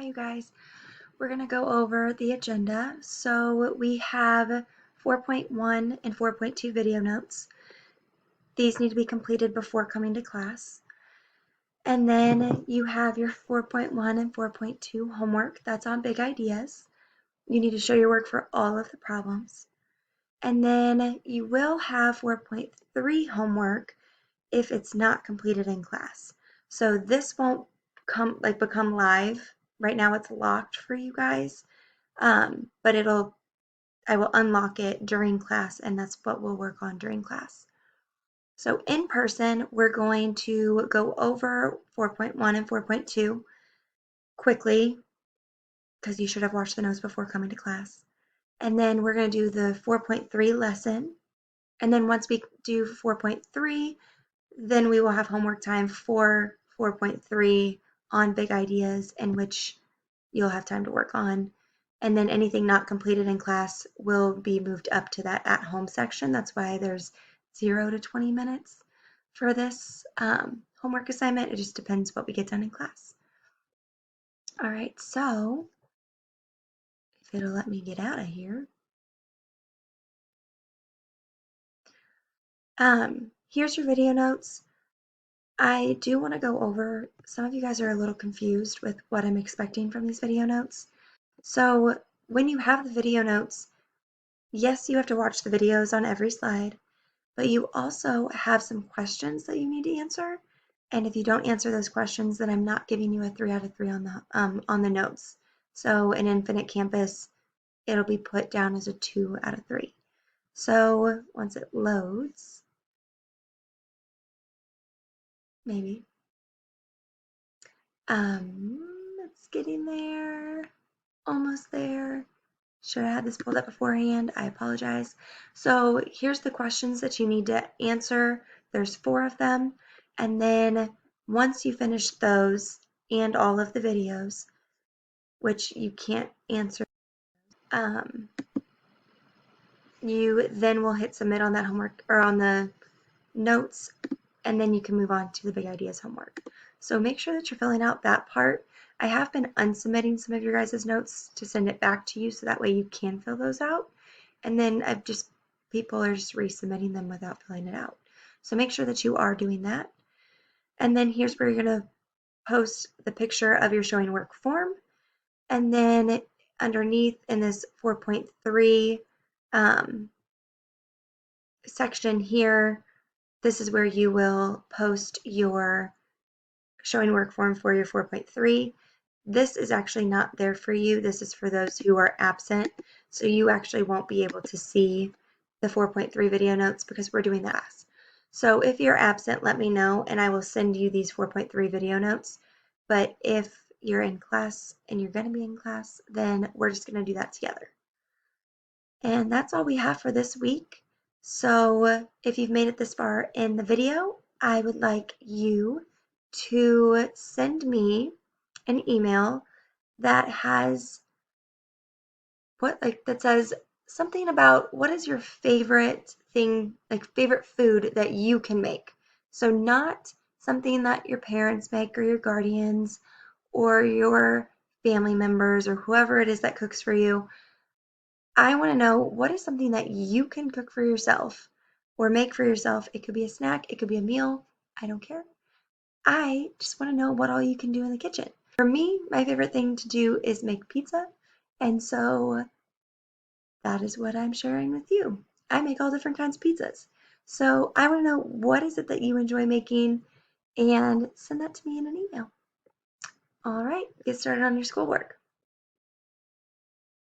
Hi, you guys. We're going to go over the agenda. So we have 4.1 and 4.2 video notes. These need to be completed before coming to class. And then you have your 4.1 and 4.2 homework. That's on big ideas. You need to show your work for all of the problems. And then you will have 4.3 homework if it's not completed in class. So this won't become live. Right now it's locked for you guys. But I will unlock it during class, and that's what we'll work on during class. So in person, we're going to go over 4.1 and 4.2 quickly, because you should have watched the notes before coming to class. And then we're going to do the 4.3 lesson. And then once we do 4.3, then we will have homework time for 4.3 on big ideas, in which you'll have time to work on. And then anything not completed in class will be moved up to that at-home section. That's why there's 0 to 20 minutes for this homework assignment. It just depends what we get done in class. All right, so if it'll let me get out of here. Here's your video notes. I do want to go over, some of you guys are a little confused with what I'm expecting from these video notes. So when you have the video notes, yes, you have to watch the videos on every slide, but you also have some questions that you need to answer. And if you don't answer those questions, then I'm not giving you a 3 out of 3 on the notes. So in Infinite Campus, it'll be put down as a 2 out of 3. So once it loads, maybe. It's getting there, almost there. Should have had this pulled up beforehand. I apologize. So here's the questions that you need to answer. There's 4 of them. And then once you finish those and all of the videos, which you can't answer, you then will hit submit on that homework or on the notes, and then you can move on to the big ideas homework. So make sure that you're filling out that part. I have been unsubmitting some of your guys' notes to send it back to you, so that way you can fill those out. And then people are just resubmitting them without filling it out. So make sure that you are doing that. And then here's where you're going to post the picture of your showing work form. And then underneath in this 4.3 section here, this is where you will post your showing work form for your 4.3. This is actually not there for you. This is for those who are absent. So you actually won't be able to see the 4.3 video notes because we're doing that. So if you're absent, let me know and I will send you these 4.3 video notes. But if you're in class and you're going to be in class, then we're just going to do that together. And that's all we have for this week. So if you've made it this far in the video, I would like you to send me an email that has that says something about what is your favorite thing, like favorite food that you can make. So not something that your parents make or your guardians or your family members or whoever it is that cooks for you. I want to know, what is something that you can cook for yourself or make for yourself. It could be a snack, it could be a meal, I don't care. I just want to know what all you can do in the kitchen. For me, my favorite thing to do is make pizza, and so that is what I'm sharing with you. I make all different kinds of pizzas. So I want to know, what is it that you enjoy making, and send that to me in an email. All right, get started on your schoolwork.